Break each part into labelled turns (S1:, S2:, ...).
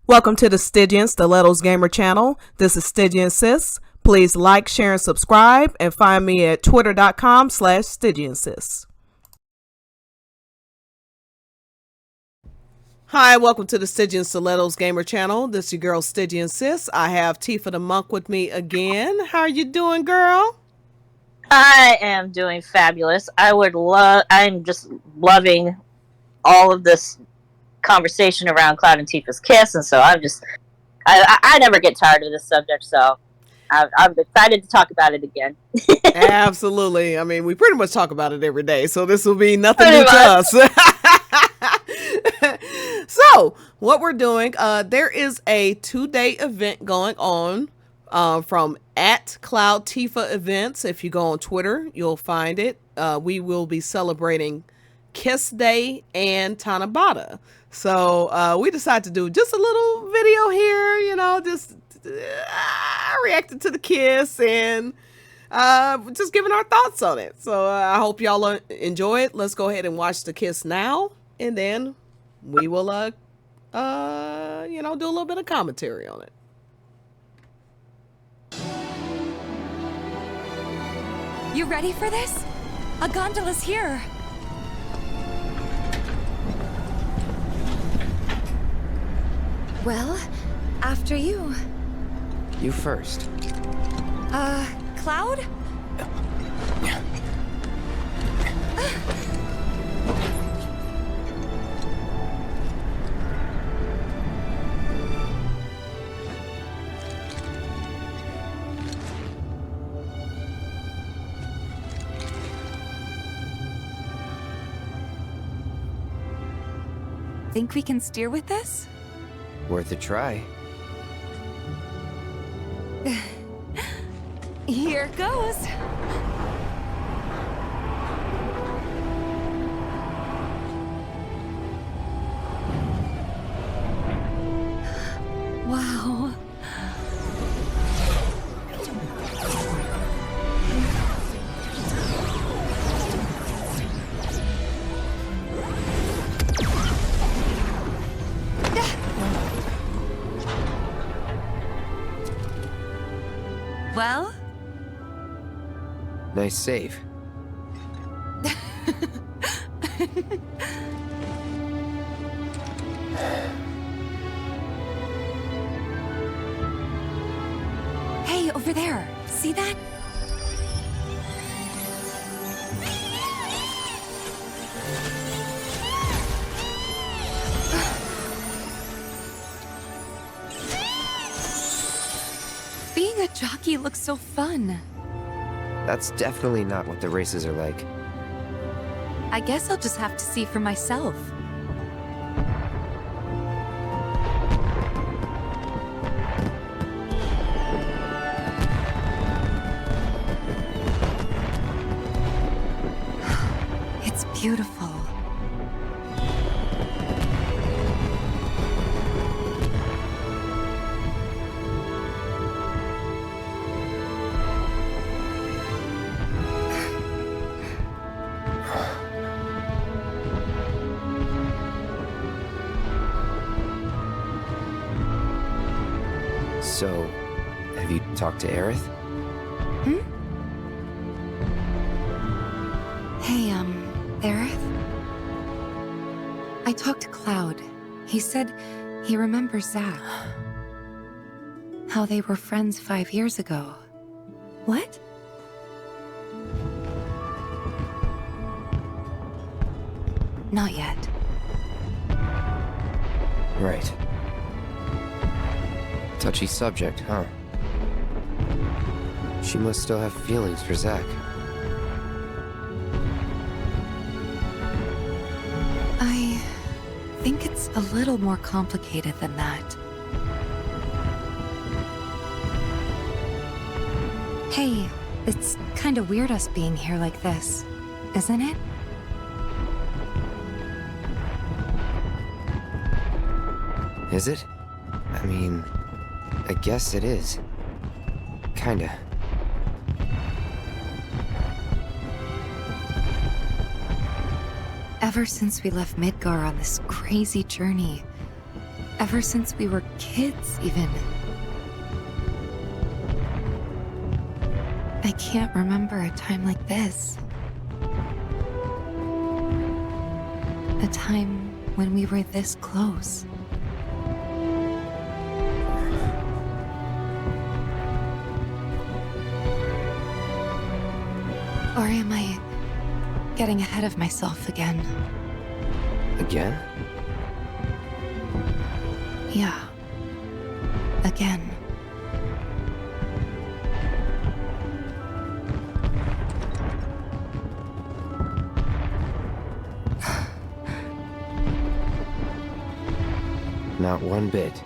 S1: Welcome to the Stygian Stilettos Gamer channel. This is Stygian Sis. Please like, share, and subscribe, and find me at twitter.com/StygianSis. Hi, welcome to the Stygian Stilettos Gamer channel. This is your girl Stygian Sis. I have Tifa the Monk with me again. How are you doing, girl?
S2: I am doing fabulous. I'm just loving all of this conversation around Cloud and Tifa's kiss, and so I never get tired of this subject, so I'm excited to talk about it again.
S1: Absolutely. I mean, we pretty much talk about it every day, so this will be nothing new to us. So, what we're doing, there is a 2-day event going on from at Cloud Tifa events. If you go on Twitter, you'll find it. We will be celebrating Kiss Day and Tanabata. So we decided to do just a little video here, just reacting to the kiss and just giving our thoughts on it. So I hope y'all enjoy it. Let's go ahead and watch the kiss now, and then we will do a little bit of commentary on it.
S3: You ready for this? A gondola's here. Well, after you.
S4: You first.
S3: Cloud? Think we can steer with this?
S4: Worth a try.
S3: Here goes. Wow. Well?
S4: Nice save.
S3: Hey, over there. See that? Being a jockey looks so fun.
S4: That's definitely not what the races are like.
S3: I guess I'll just have to see for myself. It's beautiful.
S4: So, have you talked to Aerith?
S3: Hmm? Hey, Aerith? I talked to Cloud. He said he remembers Zack. How they were friends 5 years ago. What? Not yet.
S4: Right. Touchy subject, huh? She must still have feelings for Zack.
S3: I think it's a little more complicated than that. Hey, it's kinda weird us being here like this, isn't it?
S4: Is it? I mean, I guess it is. Kinda.
S3: Ever since we left Midgar on this crazy journey, Ever since we were kids, even. I can't remember a time like this. A time when we were this close. Or am I getting ahead of myself again?
S4: Again?
S3: Yeah. Again.
S4: Not one bit.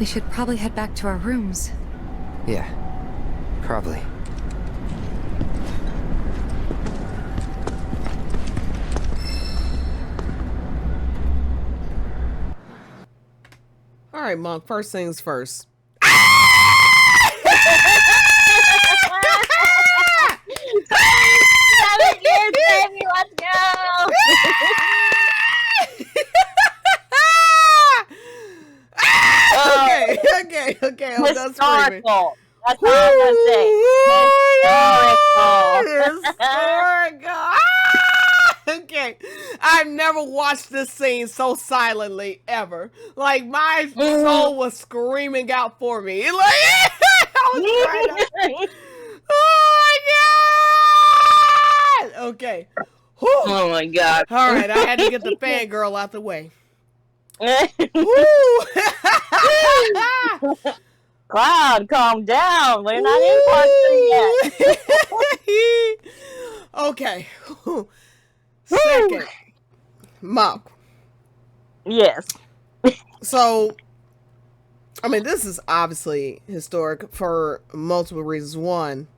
S3: We should probably head back to our rooms.
S4: Yeah, probably.
S1: All right, Monk. First things first.
S2: Baby, let's go.
S1: Okay. I'm done screaming.
S2: Historical. That's all I'm gonna say.
S1: Historical. Okay. I've never watched this scene so silently ever. Like my soul was screaming out for me. Like I was trying to... Oh my god! Okay. Whew.
S2: Oh my god.
S1: All right, I had to get the fangirl out the way.
S2: Cloud, calm down. We're not in part 2 yet.
S1: Okay. Second, Mom.
S2: Yes.
S1: So, I mean, this is obviously historic for multiple reasons. One,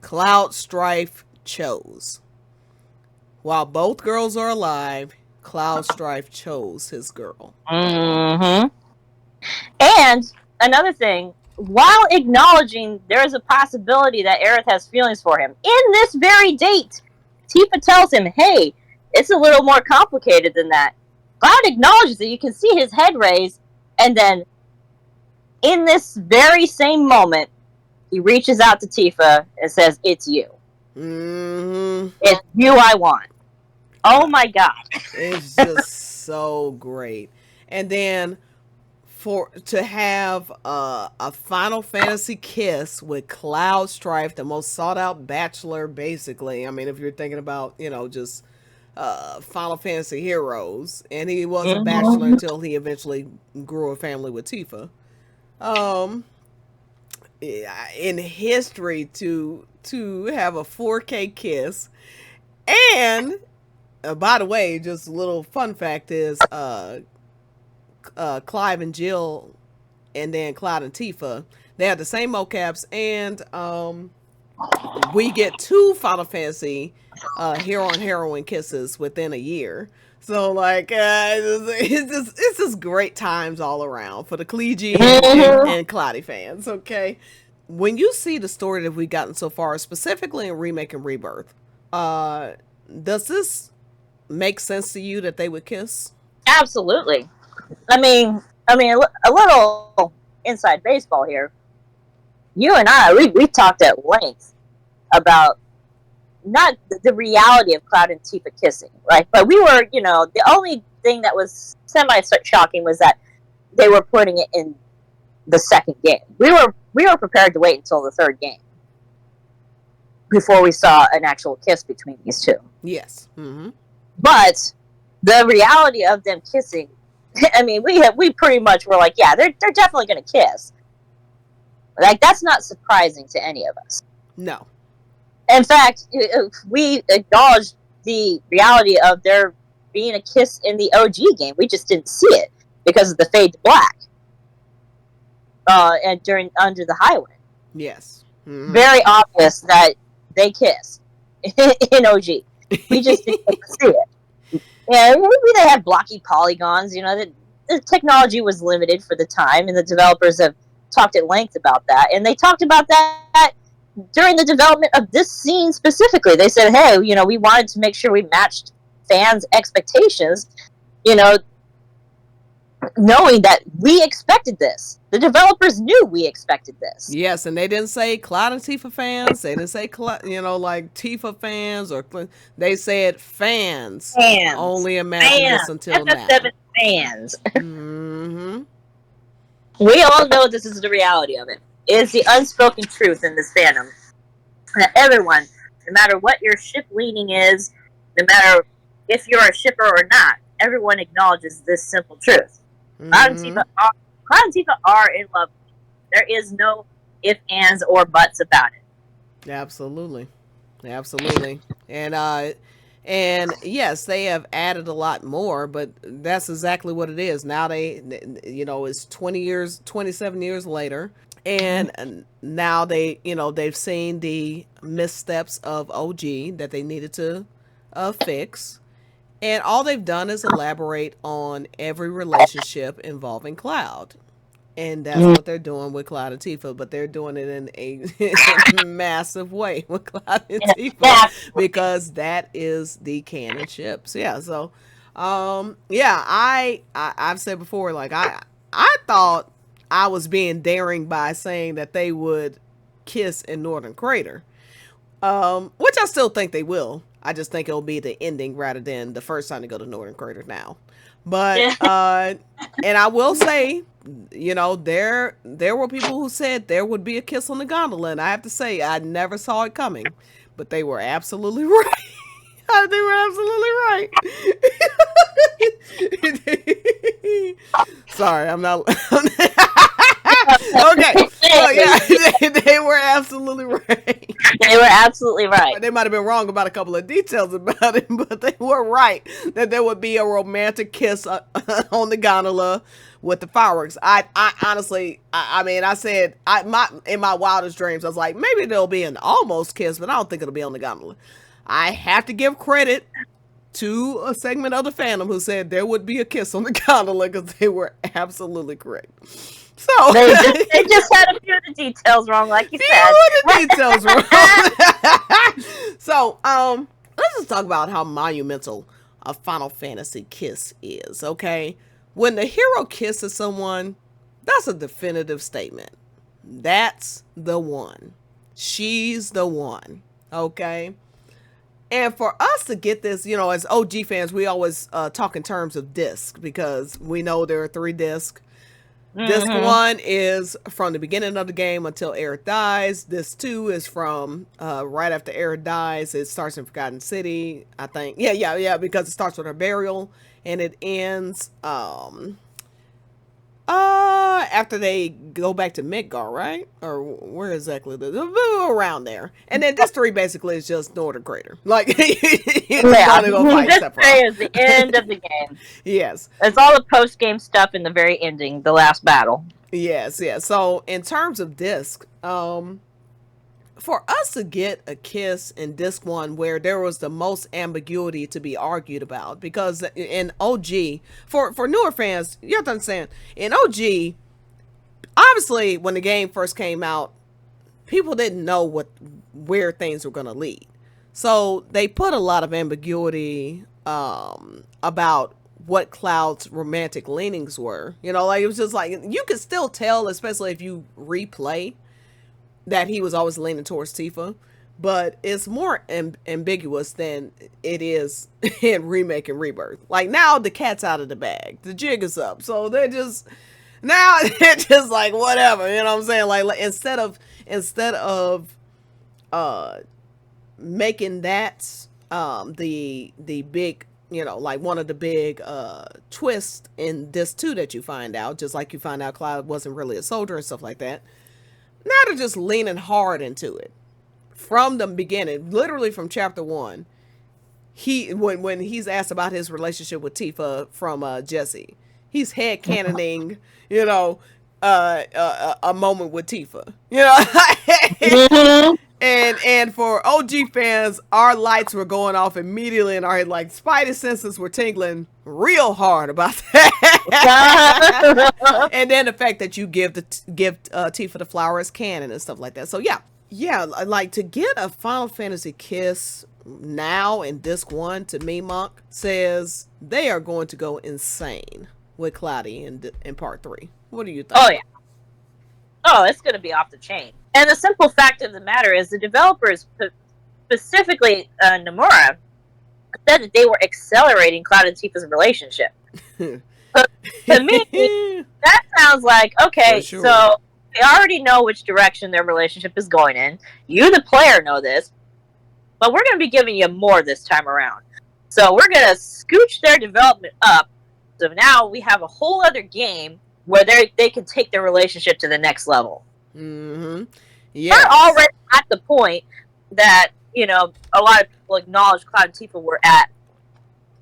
S1: Cloud Strife chose. While both girls are alive, Cloud Strife chose his girl.
S2: Mm-hmm. And another thing, while acknowledging there is a possibility that Aerith has feelings for him, in this very date, Tifa tells him, hey, it's a little more complicated than that. Cloud acknowledges it. You can see his head raised, and then in this very same moment, he reaches out to Tifa and says, it's you.
S1: Mm-hmm.
S2: It's you I want. Oh my god.
S1: It's just so great. And then to have a Final Fantasy kiss with Cloud Strife, the most sought out bachelor, basically. I mean, if you're thinking about, just Final Fantasy heroes, and he was a bachelor until he eventually grew a family with Tifa. In history, to have a 4K kiss, and by the way, just a little fun fact is Clive and Jill, and then Cloud and Tifa, they have the same mocaps, and we get 2 Final Fantasy hero and heroine kisses within a year. So like it's just great times all around for the Clegy and Cloudy fans. Okay, when you see the story that we've gotten so far, specifically in Remake and Rebirth, does this make sense to you that they would kiss?
S2: Absolutely. I mean, a little inside baseball here. You and I, we talked at length about not the reality of Cloud and Tifa kissing, right? But we were, the only thing that was semi-shocking was that they were putting it in the second game. We were prepared to wait until the third game before we saw an actual kiss between these two.
S1: Yes. Mm-hmm.
S2: But the reality of them kissing, I mean, we pretty much were like, yeah, they're definitely going to kiss. Like, that's not surprising to any of us.
S1: No.
S2: In fact, we acknowledged the reality of there being a kiss in the OG game. We just didn't see it because of the fade to black. And during Under the Highway.
S1: Yes. Mm-hmm.
S2: Very obvious that they kiss in OG. We just didn't get to see it. Yeah, maybe they had blocky polygons. You know, the technology was limited for the time, and the developers have talked at length about that. And they talked about that during the development of this scene specifically. They said, hey, you know, we wanted to make sure we matched fans' expectations, you know, knowing that we expected this. The developers knew we expected this.
S1: Yes, and they didn't say Cloud and Tifa fans. They didn't say, you know, like Tifa fans, or they said fans. Only imagine this until now.
S2: FF7 fans.
S1: Mm-hmm.
S2: We all know this is the reality of it. It is the unspoken truth in this fandom. That everyone, no matter what your ship leaning is, no matter if you're a shipper or not, everyone acknowledges this simple truth. Cloud and Tifa are in love. There is no ifs, ands, or buts about it.
S1: Absolutely. And yes, they have added a lot more, but that's exactly what it is. Now it's 27 years later, and now they've seen the missteps of OG that they needed to fix. And all they've done is elaborate on every relationship involving Cloud. And that's what they're doing with Cloud and Tifa, but they're doing it in a massive way with Cloud and Tifa, because that is the canon ships. Yeah, so I've said before, like I thought I was being daring by saying that they would kiss in Northern Crater, which I still think they will. I just think it'll be the ending rather than the first time to go to Northern Crater now. But and I will say, you know, there were people who said there would be a kiss on the gondola, and I have to say I never saw it coming, but they were absolutely right. They were absolutely right. Sorry, I'm not. Okay. So yeah, they were absolutely right.
S2: They were absolutely right.
S1: They might have been wrong about a couple of details about it, but they were right that there would be a romantic kiss on the gondola with the fireworks. I honestly, I mean, I said in my wildest dreams, I was like, maybe there'll be an almost kiss, but I don't think it'll be on the gondola. I have to give credit to a segment of the fandom who said there would be a kiss on the gondola, because they were absolutely correct. So
S2: they just had a few of the details wrong, like you said.
S1: The details wrong. So let's just talk about how monumental a Final Fantasy kiss is. Okay, when the hero kisses someone, that's a definitive statement. That's the one. She's the one. Okay. And for us to get this, you know, as OG fans, we always talk in terms of disc, because we know there are 3 discs. Disc 1 is from the beginning of the game until Aerith dies. Disc 2 is from right after Aerith dies. It starts in Forgotten City, I think. Yeah, because it starts with her burial, and it ends after they go back to Midgar, right? Or where exactly? Around there. And then this 3 basically is just Northern Crater. Like,
S2: yeah. This 3 is the end of the game.
S1: Yes.
S2: It's all the post-game stuff in the very ending, the last battle.
S1: Yes. So, in terms of disc, for us to get a kiss in disc 1 where there was the most ambiguity to be argued about, because in OG, for newer fans, you have to understand, in OG, obviously when the game first came out, people didn't know where things were going to lead. So they put a lot of ambiguity about what Cloud's romantic leanings were. You know, like it was just like, you could still tell, especially if you replay, that he was always leaning towards Tifa, but it's more ambiguous than it is in Remake and Rebirth. Like, now the cat's out of the bag, the jig is up, so Now it's just like whatever, you know what I'm saying? Like instead of uh making that the big, you know, like one of the big twists in this too that you find out, just like you find out Cloud wasn't really a soldier and stuff like that. Now they're just leaning hard into it from the beginning, literally from chapter 1. He when he's asked about his relationship with Tifa from Jesse, he's head canoning, you know, a moment with Tifa, you know.
S2: Mhm.
S1: And for OG fans, our lights were going off immediately in our head, like spidey senses were tingling real hard about that. And then the fact that you give Tifa the flowers canon and stuff like that. So yeah, like to get a Final Fantasy kiss now in disc 1, to me, Monk, says they are going to go insane with Cloudy in part 3. What do you think?
S2: Oh yeah. Oh, it's going to be off the chain. And the simple fact of the matter is, the developers, specifically Nomura, said that they were accelerating Cloud and Tifa's relationship. So, to me, that sounds like, okay,
S1: sure.
S2: So they already know which direction their relationship is going in. You, the player, know this, but we're going to be giving you more this time around. So we're going to scooch their development up. So now we have a whole other game where they can take their relationship to the next level.
S1: Mm-hmm.
S2: Yeah. They're already at the point that, you know, a lot of people acknowledge Cloud and Tifa were at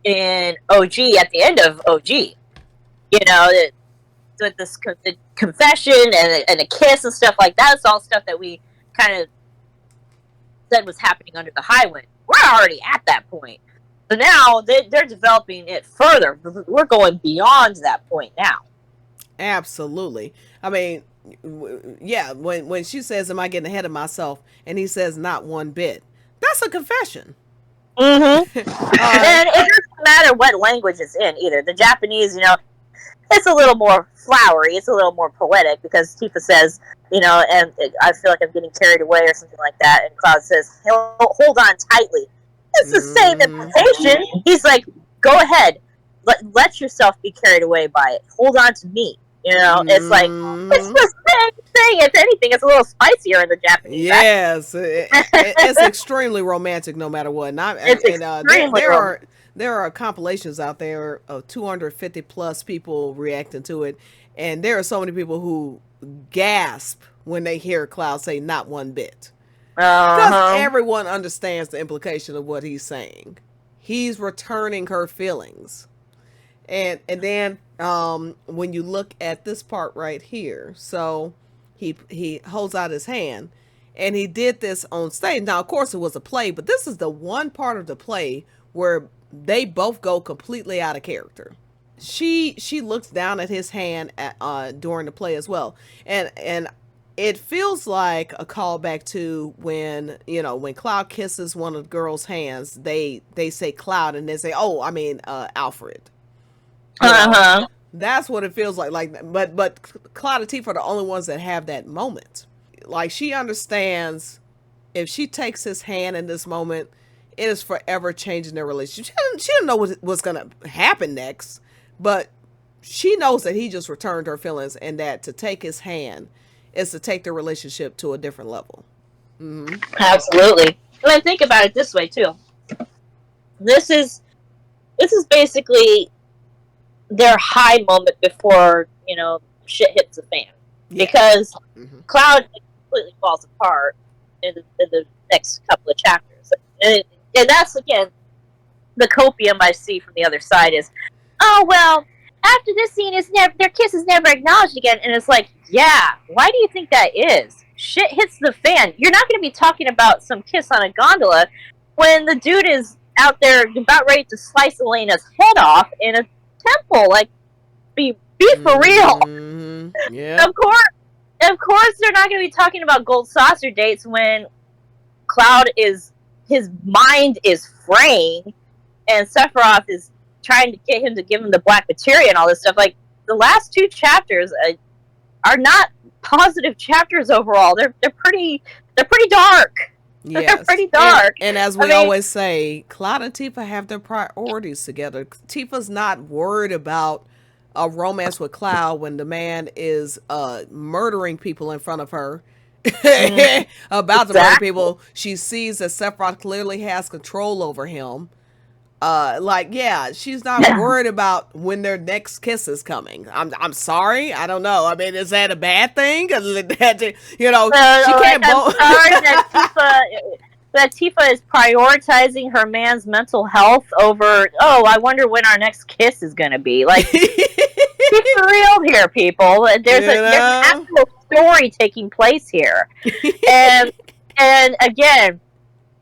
S2: in OG, at the end of OG. You know, the confession and the kiss and stuff like that. It's all stuff that we kind of said was happening under the Highwind. We're already at that point. So now they're developing it further. We're going beyond that point now.
S1: Absolutely. I mean, yeah, when she says, am I getting ahead of myself? And he says, not one bit. That's a confession.
S2: Mm-hmm. And it doesn't matter what language it's in either. The Japanese, you know, it's a little more flowery. It's a little more poetic because Tifa says, you know, and I feel like I'm getting carried away or something like that. And Cloud says, hold on tightly. It's the same implication. He's like, go ahead. Let yourself be carried away by it. Hold on to me. You know, it's like, it's the same thing. If anything, it's a little spicier in the Japanese.
S1: Yes, it's extremely romantic no matter what. There are compilations out there of 250 plus people reacting to it, and there are so many people who gasp when they hear Cloud say not one bit. Because everyone understands the implication of what he's saying. He's returning her feelings. And then when you look at this part right here, so he holds out his hand, and he did this on stage. Now, of course, it was a play, but this is the one part of the play where they both go completely out of character. She looks down at his hand during the play as well, and it feels like a callback to when, you know, when Cloud kisses one of the girls' hands, they say Cloud and they say, oh, I mean Alfred. That's what it feels like. But Cloud and Tifa are the only ones that have that moment. Like, she understands if she takes his hand in this moment, it is forever changing their relationship. She didn't know what's gonna happen next, but she knows that he just returned her feelings, and that to take his hand is to take the relationship to a different level. Mm-hmm.
S2: Absolutely. And I think about it this way too. This is basically their high moment before, you know, shit hits the fan. Yeah. Because Cloud completely falls apart in the next couple of chapters. And that's, again, the copium I see from the other side is, oh, well, after this scene, their kiss is never acknowledged again. And it's like, yeah, why do you think that is? Shit hits the fan. You're not going to be talking about some kiss on a gondola when the dude is out there about ready to slice Elena's head off in a temple. Like, be for real.
S1: Yeah.
S2: Of course they're not going to be talking about gold saucer dates when Cloud his mind is fraying and Sephiroth is trying to get him to give him the black materia and all this stuff. Like, the last two chapters are not positive chapters overall. They're pretty dark. Yes. They're pretty dark.
S1: And as we always say, Cloud and Tifa have their priorities together. Tifa's not worried about a romance with Cloud when the man is murdering people in front of her. About to murder people. She sees that Sephiroth clearly has control over him. Yeah, she's not worried about when their next kiss is coming. I'm sorry, I don't know. I mean, is that a bad thing? You know, she can't both.
S2: That Tifa is prioritizing her man's mental health over. Oh, I wonder when our next kiss is gonna be. Like, be for real here, people. There's an actual story taking place here, and again.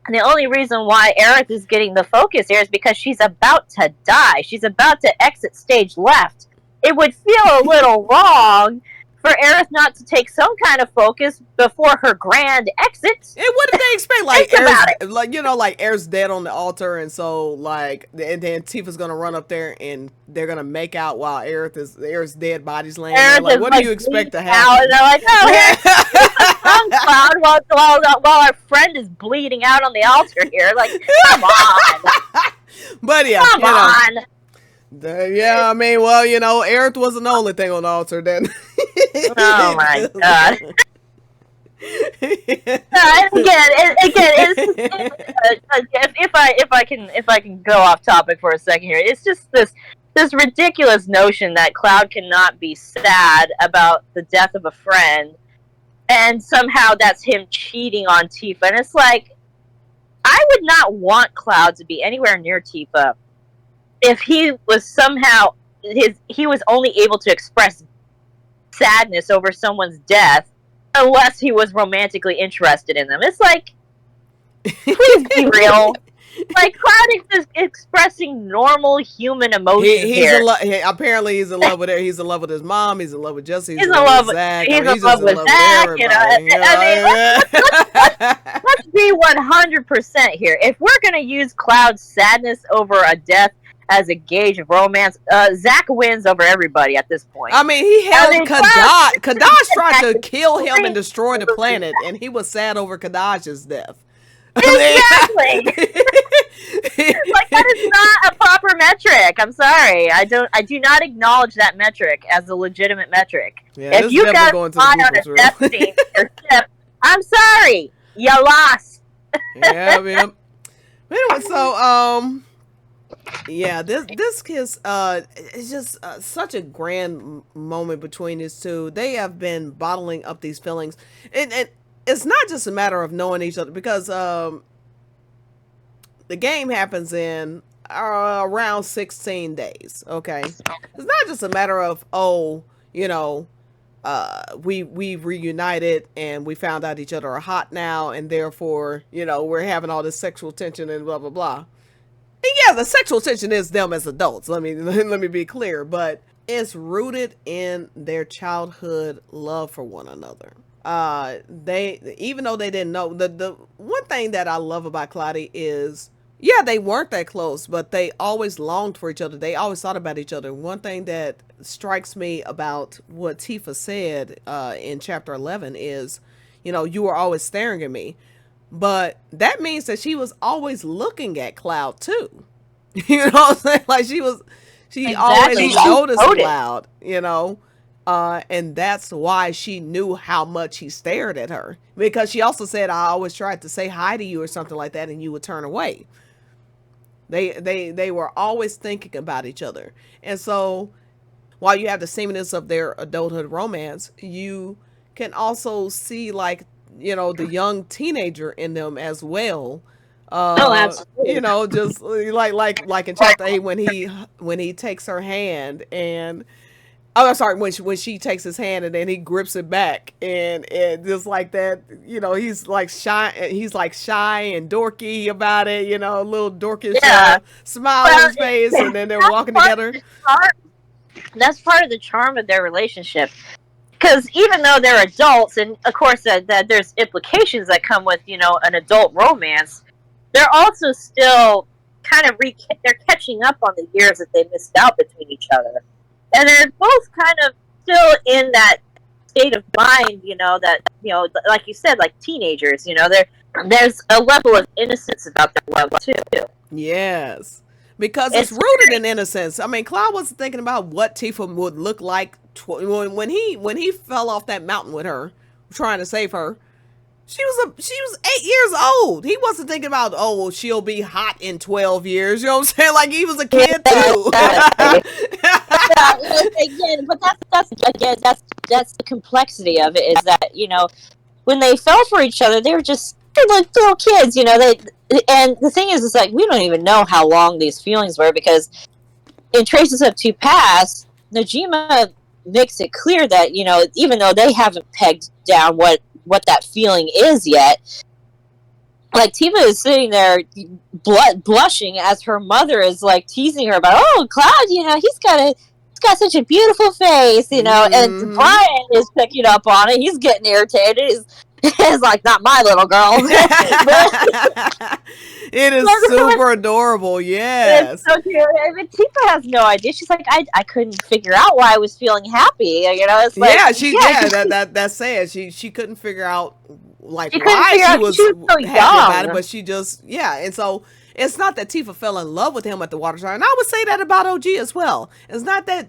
S2: And the only reason why Aerith is getting the focus here is because she's about to die. She's about to exit stage left. It would feel a little wrong for Aerith not to take some kind of focus before her grand exit.
S1: And what did they expect? Like, Aerith's dead on the altar, and so and then Tifa's gonna run up there and they're gonna make out while Aerith's dead body's laying there. Like, what do you expect to happen?
S2: And they're like, oh, here's Cloud while our friend is bleeding out on the altar here. Like, come on.
S1: But yeah,
S2: come on.
S1: Yeah, I mean, well, Aerith wasn't the only thing on the altar then.
S2: Oh my god. If I can go off topic for a second here, it's just this ridiculous notion that Cloud cannot be sad about the death of a friend, and somehow that's him cheating on Tifa. And it's like, I would not want Cloud to be anywhere near Tifa if he was somehow he was only able to express sadness over someone's death unless he was romantically interested in them. It's like, please be real. Like, Cloud is expressing normal human emotions here.
S1: Apparently he's in love with her. He's in love with his mom. He's in love with Jesse.
S2: He's in love with Zach. He's in love with Zach. Let's be 100% here. If we're going to use Cloud's sadness over a death as a gauge of romance, Zach wins over everybody at this point.
S1: I mean, he held Kadash. Kadash tried to kill him and destroy the planet, and he was sad over Kadash's death.
S2: Exactly. Like, that is not a proper metric. I'm sorry. I do not acknowledge that metric as a legitimate metric.
S1: Yeah,
S2: if you guys lie on a death scene your ship, I'm sorry. You lost.
S1: Yeah, man. Anyway, so yeah, this kiss is just such a grand moment between these two. They have been bottling up these feelings, and it's not just a matter of knowing each other, because the game happens in around 16 days. Okay, it's not just a matter of we reunited and we found out each other are hot now, and therefore we're having all this sexual tension and blah blah blah. And yeah, the sexual tension is them as adults. Let me be clear, but it's rooted in their childhood love for one another. They, even though they didn't know, the one thing that I love about CloTi is, yeah, they weren't that close, but they always longed for each other. They always thought about each other. One thing that strikes me about what Tifa said in chapter 11 is, you were always staring at me. But that means that she was always looking at Cloud too. You know what I'm saying? Like, she exactly. Always noticed Cloud, and that's why she knew how much he stared at her. Because she also said, I always tried to say hi to you or something like that, and you would turn away. They were always thinking about each other. And so while you have the sameness of their adulthood romance, you can also see, like, the young teenager in them as well.
S2: Absolutely.
S1: Just like in chapter 8 when he takes her hand and I'm sorry, when she takes his hand and then he grips it back and just like that, he's like shy and dorky about it, a little dorkish smile on his face, and then they're walking together.
S2: That's part of the charm of their relationship. Because even though they're adults, and of course that there's implications that come with, an adult romance, they're also still kind of they're catching up on the years that they missed out between each other. And they're both kind of still in that state of mind, like you said, like teenagers, there's a level of innocence about their love too.
S1: Yes. because it's rooted in innocence. I mean, Cloud wasn't thinking about what Tifa would look like when he fell off that mountain with her, trying to save her. She was 8 years old. He wasn't thinking about, oh, well, she'll be hot in 12 years. You know what I'm saying? Like, he was a kid too.
S2: Again, but that's the complexity of it, is that, you know, when they fell for each other, they're like little kids, you know. And the thing is like, we don't even know how long these feelings were, because in Traces of Two Paths, Najima makes it clear that, you know, even though they haven't pegged down what that feeling is yet, like, Tifa is sitting there blushing as her mother is like teasing her about, oh, Cloud, you know, he's got such a beautiful face, you know. And Brian is picking up on it. He's getting irritated. It's like, not my little girl.
S1: It is super adorable. Yes.
S2: It's so cute. I mean, Tifa has no idea. She's like, I couldn't figure out why I was feeling happy. You know, it's like,
S1: that's sad. She couldn't figure out, like,
S2: she
S1: why she was
S2: so
S1: happy
S2: young
S1: about it, but she just, and so it's not that Tifa fell in love with him at the water tower. And I would say that about OG as well. It's not that,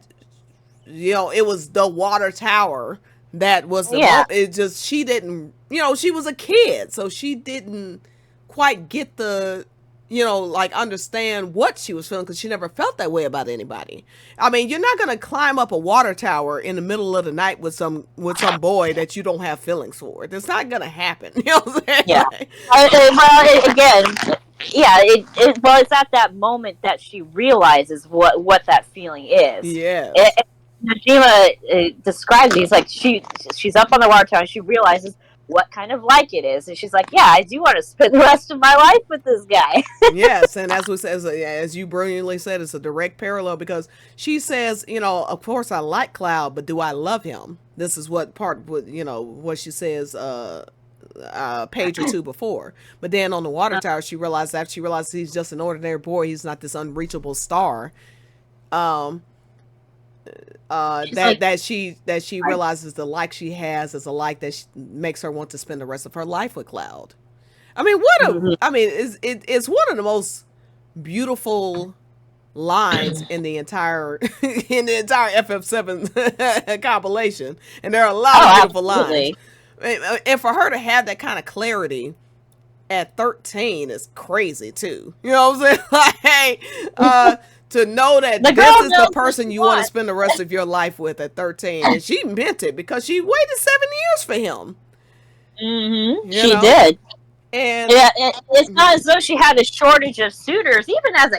S1: you know, it was the water tower that was the moment. It just, she didn't, you know, she was a kid, so she didn't quite get the, you know, like, understand what she was feeling, because she never felt that way about anybody. I mean, you're not gonna climb up a water tower in the middle of the night with some boy that you don't have feelings for. That's not gonna happen. You know what I'm saying?
S2: Yeah. Well, it's at that moment that she realizes what that feeling is.
S1: Yeah.
S2: Najima describes it. He's like, she's up on the water tower and she realizes what kind of like it is, and she's like, yeah, I do want to spend the rest of my life with this guy.
S1: Yes, and as you brilliantly said, it's a direct parallel, because she says, you know, of course I like Cloud, but do I love him? This is what she says page or two before. But then on the water tower, she realizes he's just an ordinary boy. He's not this unreachable star. That she realizes the like she has is a like that makes her want to spend the rest of her life with Cloud. I mean, it's one of the most beautiful lines in the entire FF7 compilation, and there are a lot of beautiful
S2: absolutely.
S1: lines. And for her to have that kind of clarity at 13 is crazy too. You know what I'm saying? Like, hey, to know that this is the person you want to spend the rest of your life with at 13. And she meant it, because she waited 7 years for him.
S2: Mm-hmm. She did.
S1: And
S2: it's not as though she had a shortage of suitors. Even as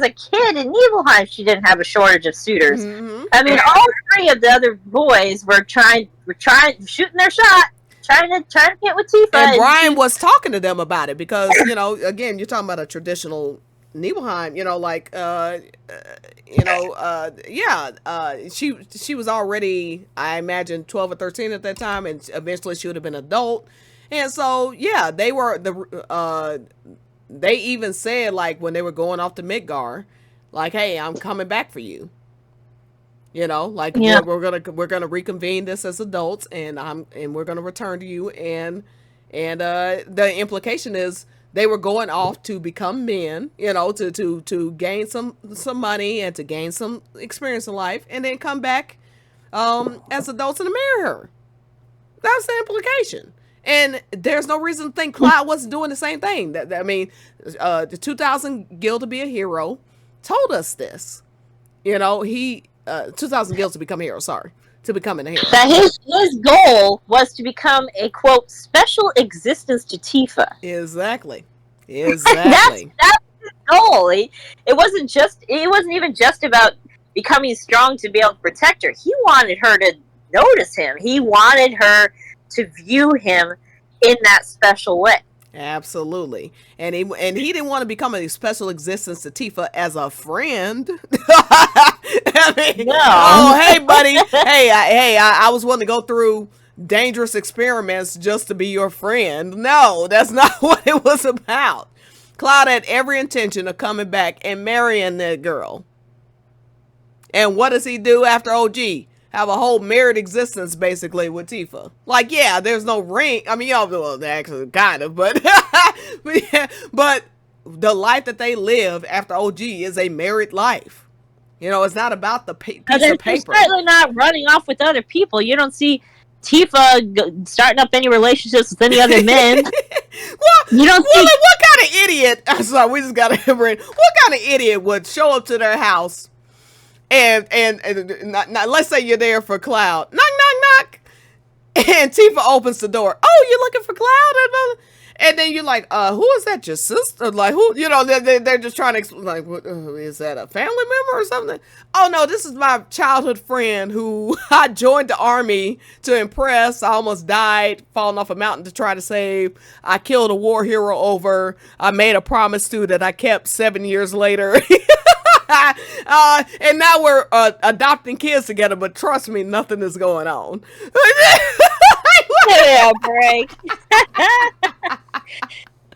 S2: a kid in Nibelheim, she didn't have a shortage of suitors.
S1: Mm-hmm.
S2: I mean, all three of the other boys were shooting their shot, trying to get with Tifa.
S1: And Brian was talking to them about it, because, you know, again, you're talking about a traditional Nibelheim, you know, like, she was already, I imagine, 12 or 13 at that time, and eventually she would have been adult. And so, yeah, they even said, like, when they were going off to Midgar, like, hey, I'm coming back for you. You know, like, we're gonna reconvene this as adults, and we're gonna return to you. And the implication is they were going off to become men, you know, to gain some money and to gain some experience in life, and then come back as adults and marry her. That's the implication. And there's no reason to think Cloud wasn't doing the same thing. The 2000 Guild to be a hero told us this. You know, 2000 Guilds to become a hero, to becoming a hero.
S2: That his goal was to become a, quote, special existence to Tifa.
S1: Exactly.
S2: That's his goal. It wasn't even just about becoming strong to be able to protect her. He wanted her to notice him. He wanted her to view him in that special way.
S1: Absolutely. And he didn't want to become a special existence to Tifa as a friend. I mean,
S2: no.
S1: Oh, hey, buddy. I was willing to go through dangerous experiments just to be your friend. No, that's not what it was about. Cloud had every intention of coming back and marrying that girl. And what does he do after OG? Have a whole married existence, basically, with Tifa. Like, yeah, there's no ring. I mean, y'all, well, actually, kind of, but, but the life that they live after OG is a married life. You know, it's not about the piece of paper.
S2: They're certainly not running off with other people. You don't see Tifa starting up any relationships with any other men. You don't see...
S1: What kind of idiot? I'm sorry, we just got to bring. What kind of idiot would show up to their house and let's say you're there for Cloud, knock knock knock, and Tifa opens the door. Oh, you're looking for Cloud, and then you're like, who is that? Your sister? Like who? You know, they're just trying to explain. Like, is that a family member or something? Oh no, this is my childhood friend who I joined the army to impress. I almost died falling off a mountain to try to save. I killed a war hero over. I made a promise to that I kept 7 years later. And now we're adopting kids together, but trust me, nothing is going on.
S2: Yeah, break.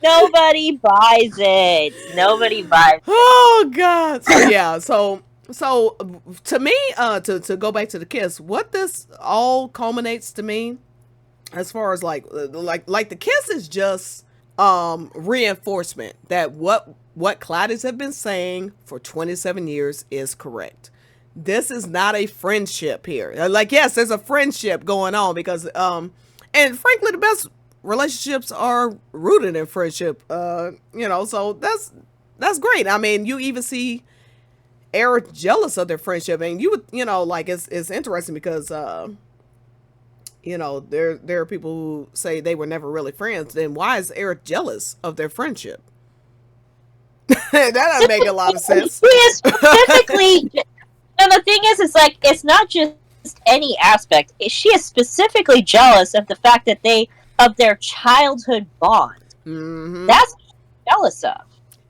S2: Nobody buys it. Nobody buys it.
S1: Oh God. So yeah, so to me, to go back to the kiss, what this all culminates to me, as far as like the kiss is just reinforcement that what Cloudis have been saying for 27 years is correct. This is not a friendship here. Like, yes, there's a friendship going on because and frankly, the best relationships are rooted in friendship. You know, so that's great. I mean, you even see Eric jealous of their friendship, and you would, you know, like it's interesting because you know, there are people who say they were never really friends. Then why is Eric jealous of their friendship? That doesn't make a lot of sense.
S2: He is specifically, and the thing is, it's like it's not just any aspect. She is specifically jealous of the fact that of their childhood bond.
S1: Mm-hmm.
S2: That's what she's jealous of.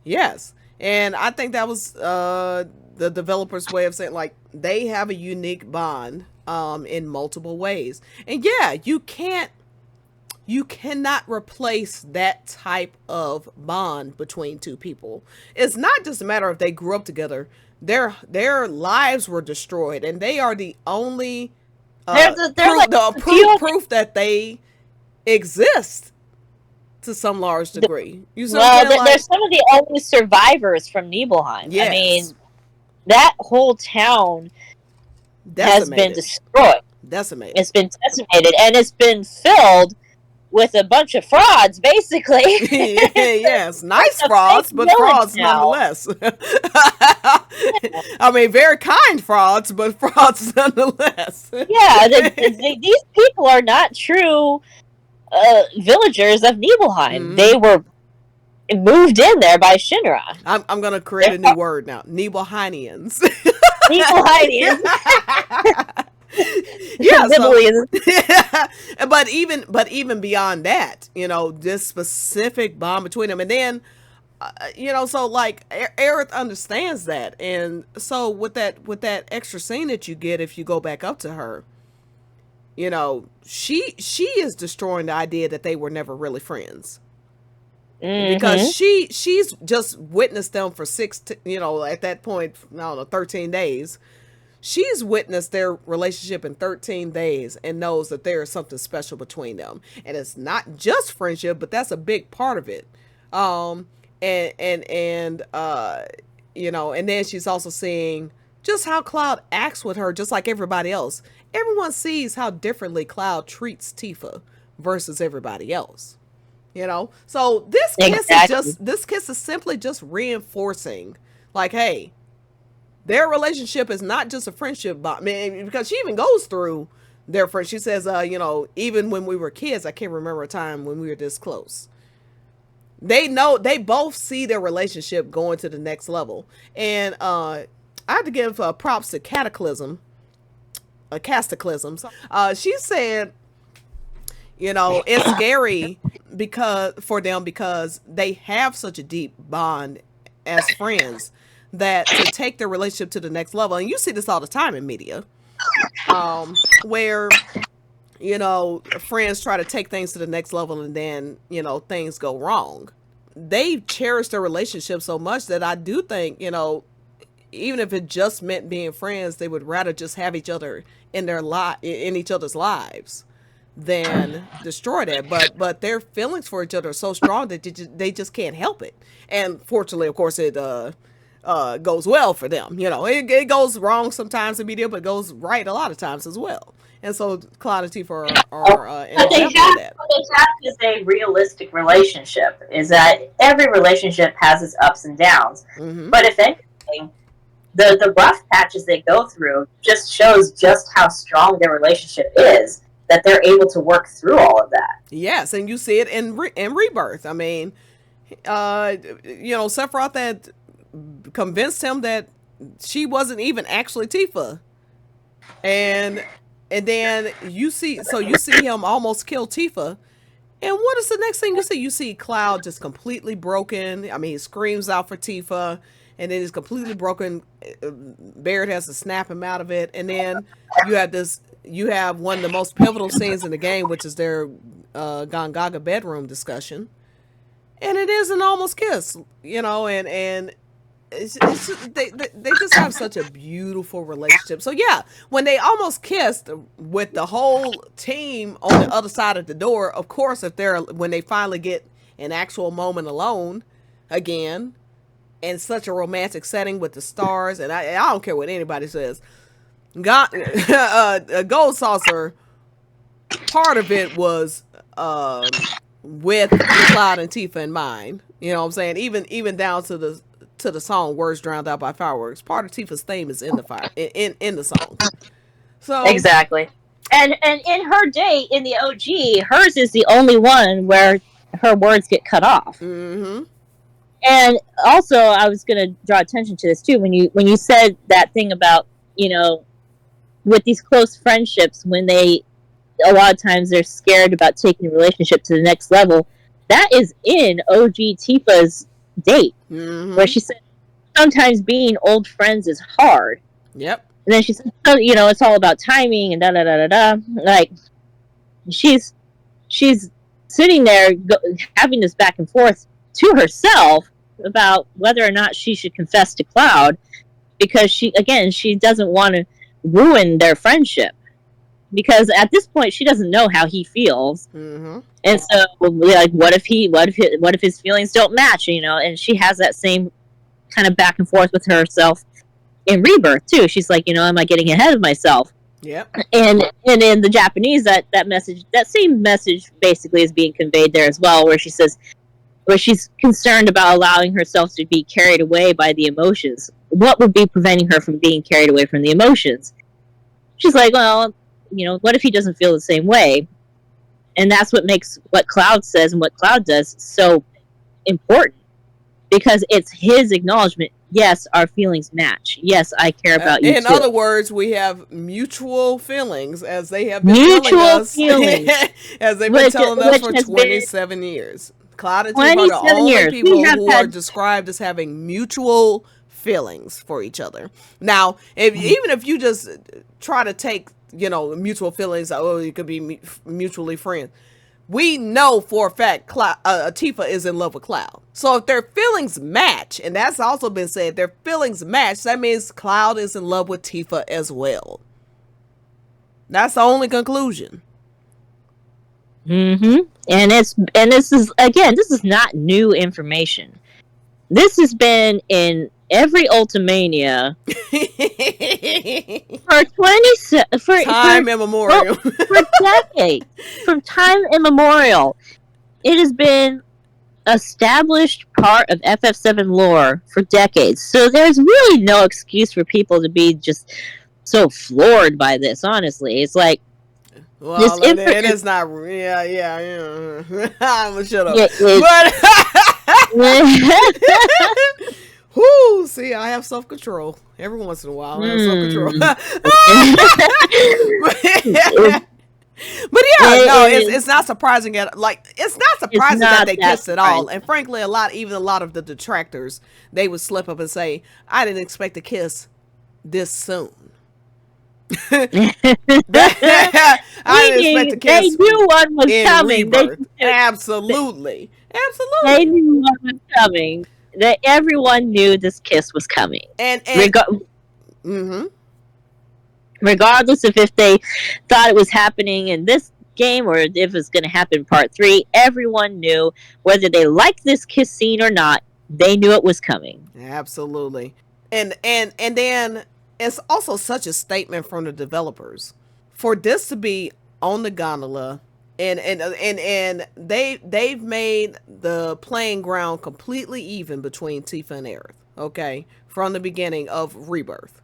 S1: Yes, and I think that was the developer's way of saying, like, they have a unique bond in multiple ways. And yeah, you cannot replace that type of bond between two people. It's not just a matter of they grew up together. Their lives were destroyed, and they are the only proof that they exist to some large degree.
S2: They're some of the only survivors from Nibelheim. Yes. I mean, that whole town has been destroyed.
S1: Decimated.
S2: It's been decimated, and it's been filled with a bunch of frauds, basically.
S1: Yes, nice frauds, but frauds nonetheless. I mean, very kind frauds, but frauds nonetheless.
S2: Yeah, these people are not true villagers of Nibelheim. Mm-hmm. They were moved in there by Shinra.
S1: I'm going to create a new word now. Nibelheimians.
S2: Nibelheimians.
S1: Yeah, but even beyond that, you know, this specific bond between them, and then you know, so like Aerith understands that, and so with that extra scene that you get if you go back up to her, you know, she is destroying the idea that they were never really friends. Mm-hmm. Because she's just witnessed them for at that point, I don't know, 13 days. She's witnessed their relationship in 13 days and knows that there is something special between them. And it's not just friendship, but that's a big part of it. You know, and then she's also seeing just how Cloud acts with her, just like everybody else. Everyone sees how differently Cloud treats Tifa versus everybody else. You know, so this kiss is simply just reinforcing, like, hey, their relationship is not just a friendship bond. I mean, because she even goes through their friend. She says, you know, even when we were kids, I can't remember a time when we were this close. They both see their relationship going to the next level. And I have to give props to Cataclysm. She said, you know, it's scary because they have such a deep bond as friends, that to take their relationship to the next level, and you see this all the time in media, where, you know, friends try to take things to the next level and then, you know, things go wrong. They cherish their relationship so much that I do think, you know, even if it just meant being friends, they would rather just have each other in each other's lives than destroy that. But their feelings for each other are so strong that they just can't help it. And fortunately, of course, it goes well for them. You know, it goes wrong sometimes in media, but it goes right a lot of times as well. And so Cloud and Tifa are an
S2: What they
S1: example of
S2: have,
S1: that.
S2: what they have is a realistic relationship. Is that every relationship has its ups and downs.
S1: Mm-hmm.
S2: But if anything, the rough patches they go through just shows just how strong their relationship is. That they're able to work through all of that.
S1: Yes, and you see it in Rebirth. I mean, Sephiroth that convinced him that she wasn't even actually Tifa, and then you see him almost kill Tifa, and what is the next thing you see? You see Cloud just completely broken. I mean, he screams out for Tifa, and then he's completely broken. Barrett has to snap him out of it, and then you have one of the most pivotal scenes in the game, which is their Gongaga bedroom discussion, and it is an almost kiss, and they just have such a beautiful relationship. So yeah, when they almost kissed with the whole team on the other side of the door, of course, when they finally get an actual moment alone again in such a romantic setting with the stars, and I don't care what anybody says, Gold Saucer, part of it was with Cloud and Tifa in mind. You know what I'm saying? Even down to the song "Words Drowned Out by Fireworks." Part of Tifa's theme is in the song. So
S2: exactly. And in her day in the OG, hers is the only one where her words get cut off.
S1: Mm-hmm.
S2: And also, I was going to draw attention to this too when you said that thing about with these close friendships, when a lot of times they're scared about taking a relationship to the next level. That is in OG Tifa's date, where she said sometimes being old friends is hard.
S1: Yep.
S2: And then she said, it's all about timing and da da da da da. Like she's sitting there having this back and forth to herself about whether or not she should confess to Cloud, because she doesn't want to ruin their friendship, because at this point she doesn't know how he feels.
S1: Mm-hmm. And
S2: so like what if his feelings don't match, and she has that same kind of back and forth with herself in Rebirth too. She's like, am I getting ahead of myself?
S1: Yep.
S2: And in the Japanese, that same message basically is being conveyed there as well, where she's concerned about allowing herself to be carried away by the emotions. What would be preventing her from being carried away from the emotions? She's like, well, what if he doesn't feel the same way? And that's what makes what Cloud says and what Cloud does so important, because it's his acknowledgement. Yes, our feelings match. Yes, I care about you.
S1: In other words, we have mutual feelings, as they have been telling us, as they've been telling us for 27 years. Cloud and Tifa are the only people who are described as having mutual feelings for each other. Now, even if you just try to take, mutual feelings, you could be mutually friends. We know for a fact Tifa is in love with Cloud. So if their feelings match, and that's also been said, their feelings match, that means Cloud is in love with Tifa as well. That's the only conclusion.
S2: Mm-hmm. And this is not new information. This has been in every Ultimania for
S1: time immemorial.
S2: For decades. From time immemorial. It has been established part of FF7 lore for decades. So there's really no excuse for people to be just so floored by this, honestly. It's like,
S1: well, it is not. Yeah. I'm gonna shut up. Whoo! See, I have self-control. Every once in a while, I have self-control. But yeah, no, it's not surprising it's not surprising that they kissed at all. And frankly, a lot of the detractors, they would slip up and say, "I didn't expect a kiss this soon." I didn't expect a kiss.
S2: They knew one was coming.
S1: Absolutely.
S2: They knew one was coming. That everyone knew this kiss was coming,
S1: and
S2: regardless of if they thought it was happening in this game or if it's going to happen in part 3. Everyone knew whether they liked this kiss scene or not. They knew it was coming.
S1: Absolutely. And then it's also such a statement from the developers for this to be on the gondola, and they've made the playing ground completely even between Tifa and Aerith, okay, from the beginning of Rebirth.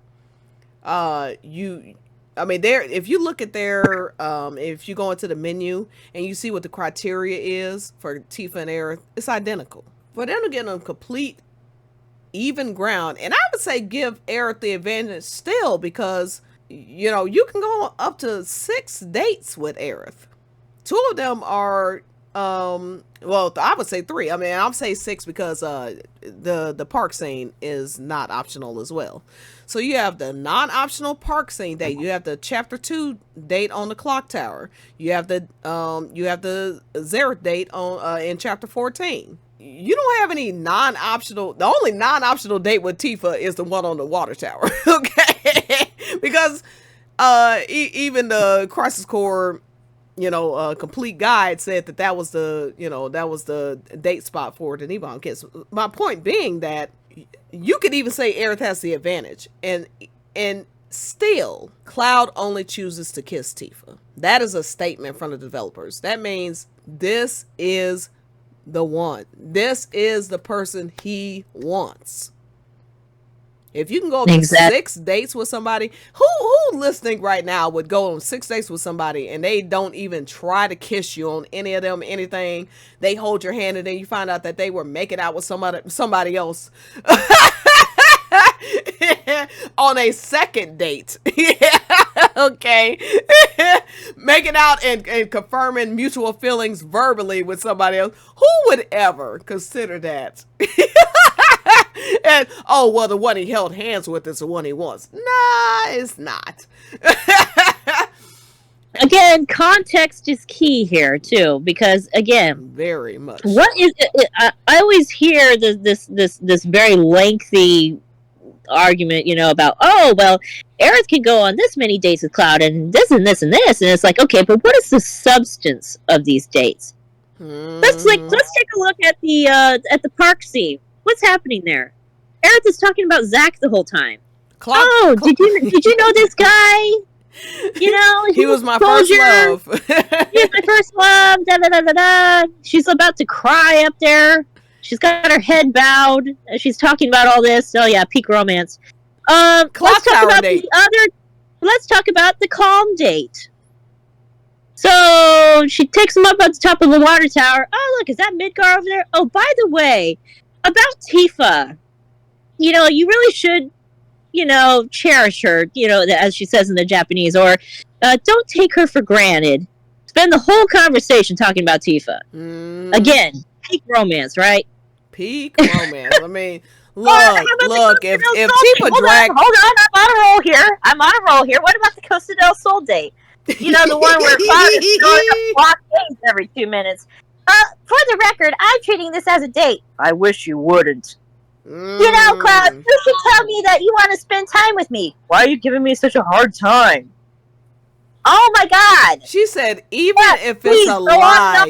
S1: If you look at their if you go into the menu and you see what the criteria is for Tifa and Aerith, it's identical. For them to get on complete even ground, and I would say give Aerith the advantage still, because you can go up to 6 dates with Aerith. 2 of them are I would say 3. I mean, I'll say 6 because the park scene is not optional as well. So you have the non-optional park scene date. You have the chapter 2 date on the clock tower. You have the Xerath date on in chapter 14. You don't have any non-optional. The only non-optional date with Tifa is the one on the water tower. Okay, because even the Crisis Core, complete guide said that was the date spot for the Nibon kids. My point being that you could even say Aerith has the advantage, and still Cloud only chooses to kiss Tifa. That is a statement from the developers. That means this is the one. This is the person he wants. If you can go to 6 dates with somebody, who listening right now would go on 6 dates with somebody and they don't even try to kiss you on any of them, anything? They hold your hand and then you find out that they were making out with somebody else on a second date. Yeah, okay. Making out and confirming mutual feelings verbally with somebody else. Who would ever consider that? And the one he held hands with is the one he wants. Nah, it's not.
S2: Again, context is key here too, because again,
S1: very much.
S2: What is it? I always hear this very lengthy argument, about Aerith can go on this many dates with Cloud and this and this and this, and it's like, okay, but what is the substance of these dates? Let's take a look at the park scene. What's happening there? Aerith is talking about Zach the whole time. Did you know this guy? He
S1: was my first love.
S2: He was my first love. Da, da, da, da, da. She's about to cry up there. She's got her head bowed. She's talking about all this. Oh yeah, peak romance. Let's talk about let's talk about the calm date. So she takes him up on the top of the water tower. Oh look, is that Midgar over there? Oh, by the way, about Tifa, you really should, cherish her, as she says in the Japanese, or don't take her for granted. Spend the whole conversation talking about Tifa. Again, peak romance, right?
S1: Peak romance. I mean, look, if Tifa dragged...
S2: Hold on, I'm on a roll here. What about the Costa del Sol date? The one where Cloud is throwing up blockades every 2 minutes. For the record, I'm treating this as a date. I wish you wouldn't. Cloud, you should tell me that you want to spend time with me. Why are you giving me such a hard time? Oh my God!
S1: She said, even if it's a lie.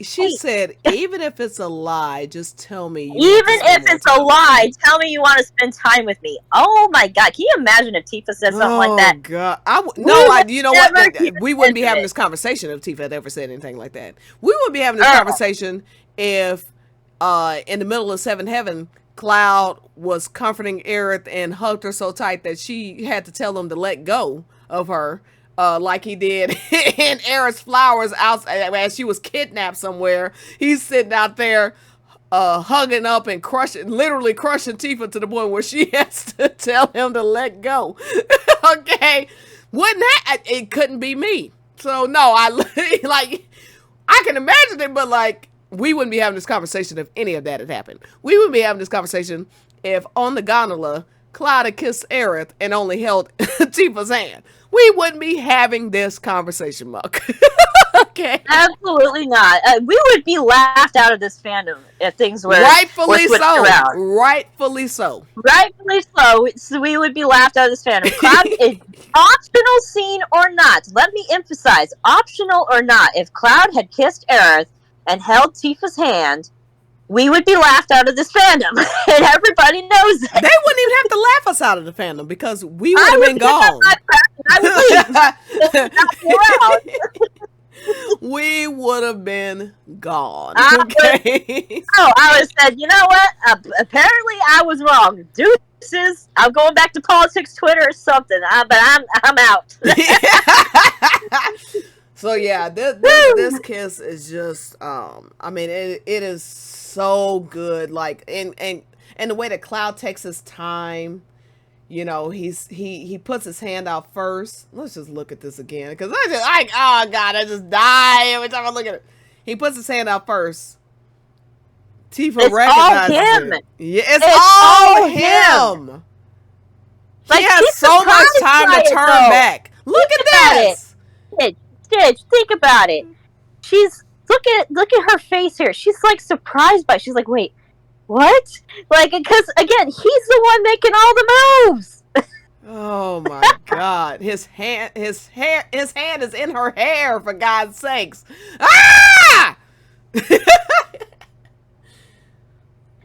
S1: She said, even if it's a lie, just tell me.
S2: Even if it's a lie, tell me you want to spend time with me. Oh my God! Can you imagine if Tifa said something like that?
S1: Oh God! You know what? We wouldn't be having this conversation if Tifa had ever said anything like that. We wouldn't be having this conversation if, in the middle of Seventh Heaven, Cloud was comforting Aerith and hugged her so tight that she had to tell him to let go of her. Like he did in Aerith's flowers outside as she was kidnapped somewhere. He's sitting out there hugging up and literally crushing Tifa to the point where she has to tell him to let go. Okay. It couldn't be me. So no, I can imagine it, but we wouldn't be having this conversation if any of that had happened. We wouldn't be having this conversation if on the gondola Cloud had kissed Aerith and only held Tifa's hand. we wouldn't be having this conversation, Muck. Okay.
S2: Absolutely not. We would be laughed out of this fandom if things were
S1: Rightfully
S2: switched
S1: so.
S2: around.
S1: Rightfully so.
S2: Rightfully so. So we would be laughed out of this fandom. Cloud is optional scene or not. Let me emphasize, optional or not. If Cloud had kissed Aerith and held Tifa's hand, we would be laughed out of this fandom, and everybody knows it.
S1: They wouldn't even have to laugh us out of the fandom because we would have been gone.
S2: I would leave. Not be around.
S1: We would have been gone.
S2: I
S1: Okay.
S2: I would have said, you know what? Apparently, I was wrong. Deuces. I'm going back to politics, Twitter, or something. But I'm out.
S1: So yeah, this kiss is just I mean it is so good, like and the way that Cloud takes his time, you know, he puts his hand out first. Let's just look at this again because oh god, I just die every time I look at it. He puts his hand out first. Tifa recognizes it. Yeah, it's all him.
S2: Like,
S1: he has so much time to turn back. Look at this.
S2: Stitch, think about it. She's look at her face here. She's like surprised by it. She's like, wait, what? Like, because again, he's the one making all the moves.
S1: Oh my god. His hand is in her hair, for God's sakes. Ah!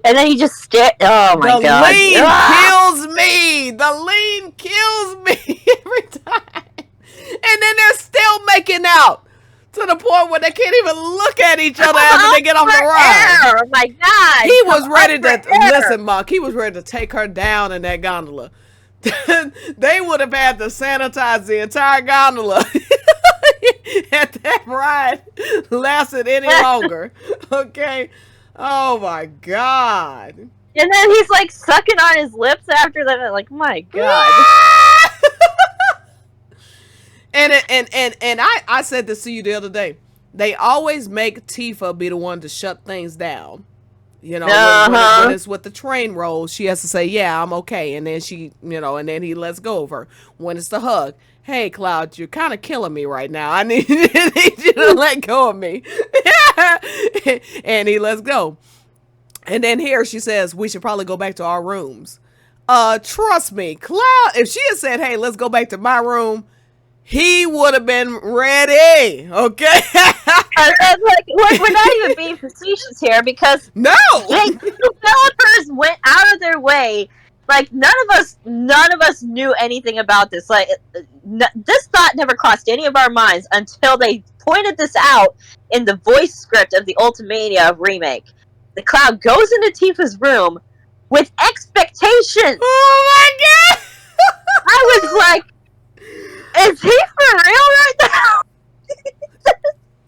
S2: And then he just oh my god.
S1: The lean kills me. The lean kills me every time. And then they're still making out to the point where they can't even look at each other after they get off the ride.
S2: Oh my god.
S1: He was ready to listen, Mark. He was ready to take her down in that gondola. They would have had to sanitize the entire gondola had that ride lasted any longer. Okay. Oh my god.
S2: And then he's like sucking on his lips after that. Like, my god.
S1: And I said this to you the other day. They always make Tifa be the one to shut things down. You know, when it's with the train rolls, she has to say, yeah, I'm okay. And then she, you know, and then he lets go of her. When it's the hug, hey, Cloud, you're kind of killing me right now. I need you to let go of me. And he lets go. And then here she says, we should probably go back to our rooms. Trust me, Cloud, if she had said, hey, let's go back to my room, he would have been ready, okay?
S2: We're not even being facetious here because
S1: no,
S2: developers went out of their way. Like none of us knew anything about this. Like this thought never crossed any of our minds until they pointed this out in the voice script of the Ultimania remake. The Cloud goes into Tifa's room with expectations.
S1: Oh my god!
S2: I was like, is he for real right now?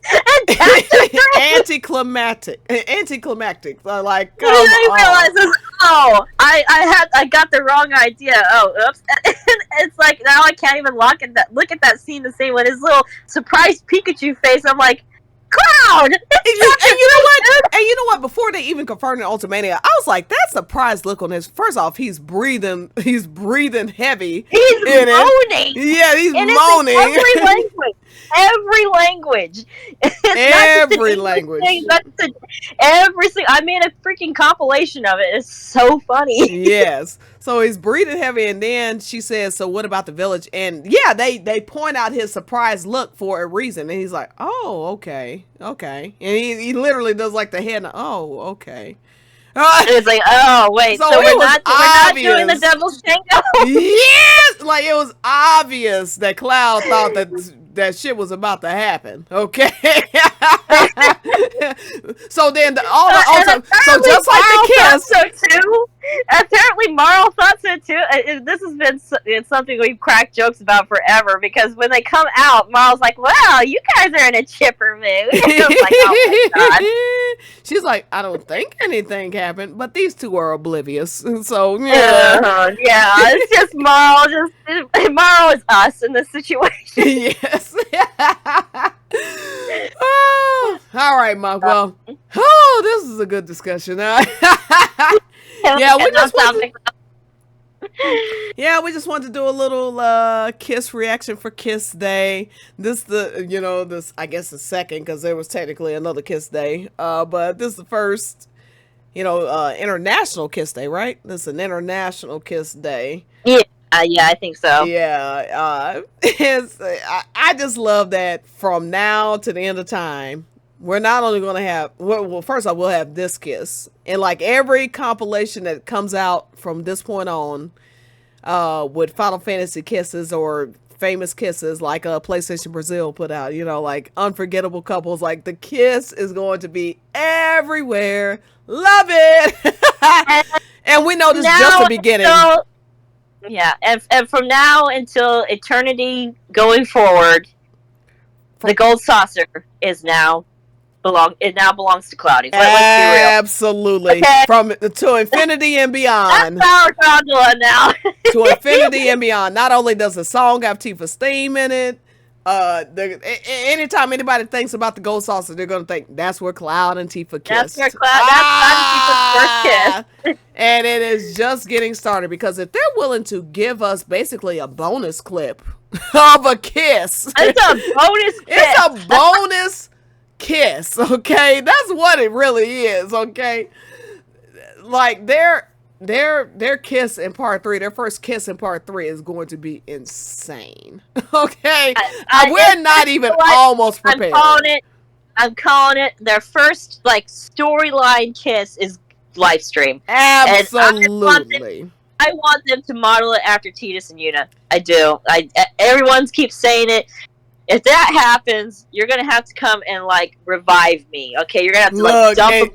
S2: And
S1: anticlimactic. Like, come
S2: and then he
S1: on.
S2: realizes, I got the wrong idea. Oh, oops. And it's like now I can't even look at that scene the same with his little surprised Pikachu face. I'm like, Cloud!
S1: And you know what? Before they even confirmed in Ultimania, I was like, that surprised look on his. First off, he's breathing heavy.
S2: He's moaning.
S1: Yeah, he's
S2: and
S1: moaning.
S2: Every language.
S1: Every language.
S2: I made a freaking compilation of it. It's so funny.
S1: Yes. So he's breathing heavy, and then she says, so what about the village? And yeah, they point out his surprised look for a reason. And he's like, oh, okay. And he literally does like the head, oh, okay.
S2: It's like, oh, wait, so we're not doing the devil's tango?
S1: Yes! Like, it was obvious that Cloud thought that shit was about to happen. Okay. So then so just like the kiss.
S2: So too. Apparently Marl thought so too. This has been it's something we've cracked jokes about forever because when they come out, Marl's like, wow, you guys are in a chipper mood. I was like, oh my god.
S1: She's like, I don't think anything happened, but these two are oblivious. So yeah.
S2: Yeah, it's just Marl. Marl is us in this situation.
S1: Yes. Oh, all right, Mark. Well, this is a good discussion. Yeah, we're just Yeah, we just wanted to do a little Kiss reaction for Kiss Day. This I guess the second, because there was technically another Kiss Day. But this is the first, International Kiss Day, right? This is an International Kiss Day.
S2: Yeah, yeah, I think so.
S1: Yeah, I just love that from now to the end of time, we're not only going to have, well, first off, we'll have this kiss. And like every compilation that comes out from this point on, with Final Fantasy kisses or famous kisses, like PlayStation Brazil put out, like unforgettable couples, like the kiss is going to be everywhere. Love it. And we know this is just the beginning.
S2: Yeah, and from now until eternity going forward, the gold saucer now belongs to CloTi. Let's be real.
S1: Absolutely.
S2: Okay.
S1: To infinity and beyond.
S2: That's our Gondola now.
S1: To infinity and beyond. Not only does the song have Tifa's theme in it, anytime anybody thinks about the gold saucer, they're gonna think that's where Cloud and Tifa kissed.
S2: That's Tifa's first kiss.
S1: And it is just getting started, because if they're willing to give us basically a bonus clip of a kiss,
S2: it's a bonus kiss.
S1: It's a bonus kiss, okay? That's what it really is, okay? Like their kiss in part 3, their first kiss in part 3 is going to be insane. Okay? We're not even almost prepared.
S2: I'm calling it. Their first storyline kiss is live stream.
S1: Absolutely.
S2: I want them to model it after Tidus and Yuna. I do. Everyone keeps saying it. If that happens, you're gonna have to come and revive me. Okay, you're gonna have to dump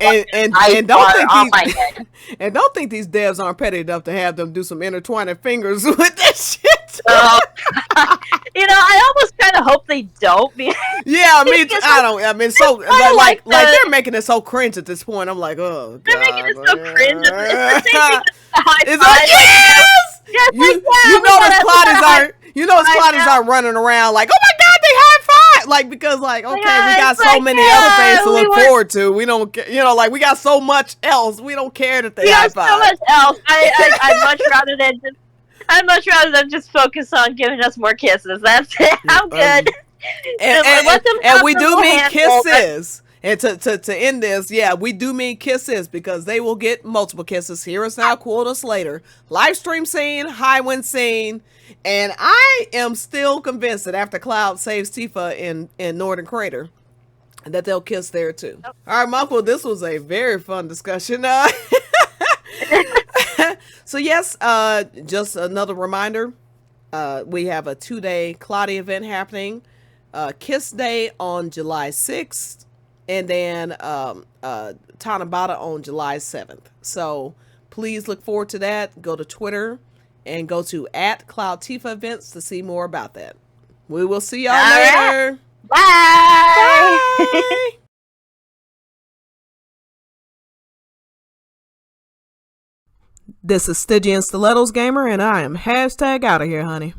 S2: and
S1: don't think these devs aren't petty enough to have them do some intertwining fingers with that shit.
S2: I almost kind of hope they don't.
S1: Yeah, me too. They're making it so cringe at this point. I'm like, oh god,
S2: they're making it so cringe. It's the same thing with the high
S1: five. Yes! You know, Claudi's are running around like, oh my god, they high five! Because we got so many other things to look forward to. We don't, we got so much else. We don't care that they high five.
S2: So much else. I'd much rather than just focus on giving us more kisses. That's it. I'm good.
S1: And we do mean kisses. And to end this, yeah, we do mean kisses, because they will get multiple kisses. Here is now quotas later. Live stream scene, Highwind scene, and I am still convinced that after Cloud saves Tifa in Northern Crater, that they'll kiss there too. All right, Michael, this was a very fun discussion. So yes, just another reminder, we have a 2-day CloTi event happening. Kiss Day on July 6th. And then Tanabata on July 7th. So please look forward to that. Go to Twitter and go to @CloudTifa events to see more about that. We will see y'all later.
S2: Bye.
S1: Bye. This is Stygian Stilettos Gamer, and I am # out of here, honey.